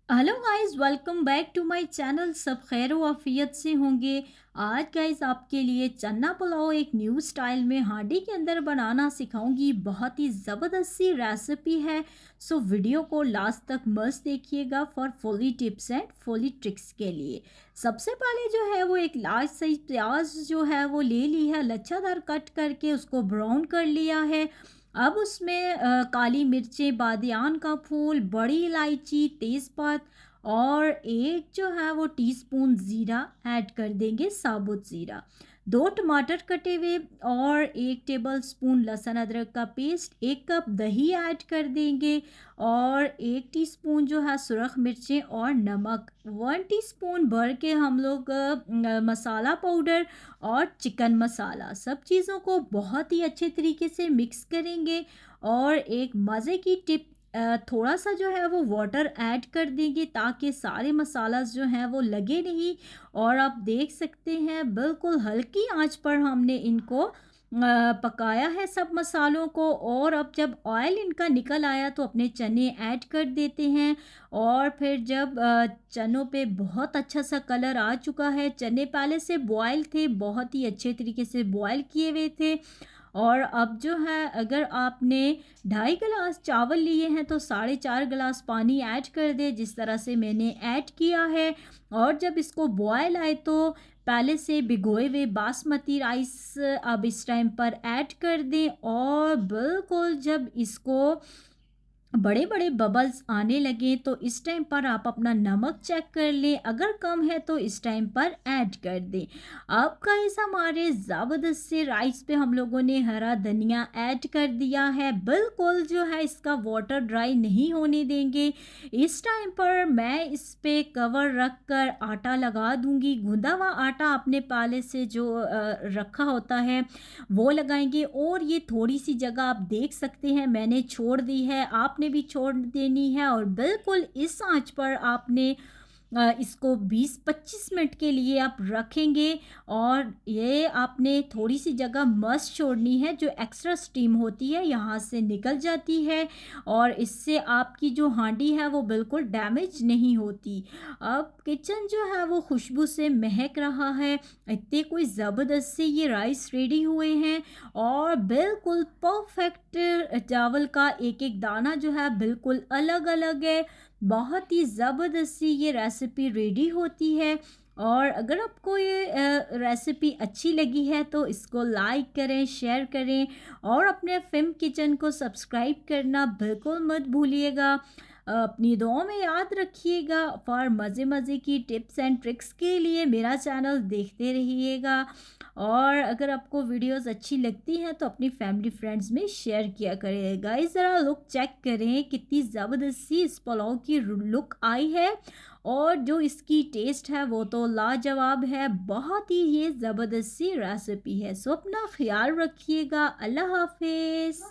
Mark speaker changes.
Speaker 1: Hello guys, welcome back to my channel. सब खैर व आफियत से होंगे। आज गाइस आपके लिए चना पुलाव एक न्यू स्टाइल में हांडी के अंदर बनाना सिखाऊंगी। बहुत ही ज़बरदस्त सी रेसिपी है। सो वीडियो को लास्ट तक मस्त देखिएगा for fully tips and fully tricks के लिए। सबसे पहले जो है वो एक लार्ज साइज प्याज जो है वो ले ली है, लच्छादार कट करके उसको ब्राउन कर लिया है। अब उसमें काली मिर्चें, बादियान का फूल, बड़ी इलायची, तेज़पात और एक जो है वो टीस्पून ज़ीरा ऐड कर देंगे, साबुत ज़ीरा। 2 टमाटर कटे हुए और 1 टेबलस्पून लहसुन अदरक का पेस्ट, 1 कप दही ऐड कर देंगे और 1 टीस्पून जो है सुरख मिर्चें और नमक, 1 टीस्पून भर के हम लोग मसाला पाउडर और चिकन मसाला, सब चीज़ों को बहुत ही अच्छे तरीके से मिक्स करेंगे। और एक मज़े की टिप, थोड़ा सा जो है वो वाटर ऐड कर देंगे ताकि सारे मसालास जो हैं वो लगे नहीं। और आप देख सकते हैं बिल्कुल हल्की आंच पर हमने इनको पकाया है सब मसालों को। और अब जब ऑयल इनका निकल आया तो अपने चने ऐड कर देते हैं। और फिर जब चनों पे बहुत अच्छा सा कलर आ चुका है, चने पहले से बॉयल थे, बहुत ही अच्छे तरीके से बॉयल किए हुए थे। और अब जो है अगर आपने 2.5 गिलास चावल लिए हैं तो 4.5 गिलास पानी ऐड कर दें, जिस तरह से मैंने ऐड किया है। और जब इसको बॉयल आए तो पहले से भिगोए हुए बासमती राइस अब इस टाइम पर ऐड कर दें। और बिल्कुल जब इसको बड़े-बड़े बबल्स आने लगें तो इस टाइम पर आप अपना नमक चेक कर लें, अगर कम है तो इस टाइम पर ऐड कर दें। अब गाइस हमारे ज़बरदस्त से राइस पे हम लोगों ने हरा धनिया ऐड कर दिया है। बिल्कुल जो है इसका वाटर ड्राई नहीं होने देंगे। इस टाइम पर मैं इस पे कवर रख कर आटा लगा दूँगी। गूँधा हुआ आटा आपने पहले से जो रखा होता है वो लगाएँगे। और ये थोड़ी-सी जगह आप देख सकते हैं मैंने छोड़ दी है, आपने भी छोड़ देनी है। और बिल्कुल इस आँच पर आपने इसको 20-25 मिनट के लिए आप रखेंगे। और ये आपने थोड़ी-सी जगह मस्ट छोड़नी है, जो एक्स्ट्रा स्टीम होती है यहाँ से निकल जाती है और इससे आपकी जो हांडी है वो बिल्कुल डैमेज नहीं होती। अब किचन जो है वो खुशबू से महक रहा है, इतने कोई ज़बरदस्त से ये राइस रेडी हुए हैं। और बिल्कुल परफेक्ट चावल का एक-एक दाना जो है बिल्कुल अलग-अलग है। बहुत ही ज़बरदस्त सी ये रेसिपी रेडी होती है। और अगर आपको ये रेसिपी अच्छी लगी है तो इसको लाइक करें, शेयर करें और अपने फ़िल्म किचन को सब्सक्राइब करना बिल्कुल मत भूलिएगा। अपनी दुआओं में याद रखिएगा। फॉर मज़े-मज़े की टिप्स एंड ट्रिक्स के लिए मेरा चैनल देखते रहिएगा। और अगर आपको वीडियोस अच्छी लगती हैं तो अपनी फैमिली फ्रेंड्स में शेयर किया करें। गाइस ज़रा लुक चेक करें, कितनी ज़बरदस्त सी इस पुलाव की लुक आई है। और जो इसकी टेस्ट है वो तो लाजवाब है। बहुत ही ये ज़बरदस्त सी रेसिपी है। सो अपना ख्याल रखिएगा। अल्लाह हाफिज़।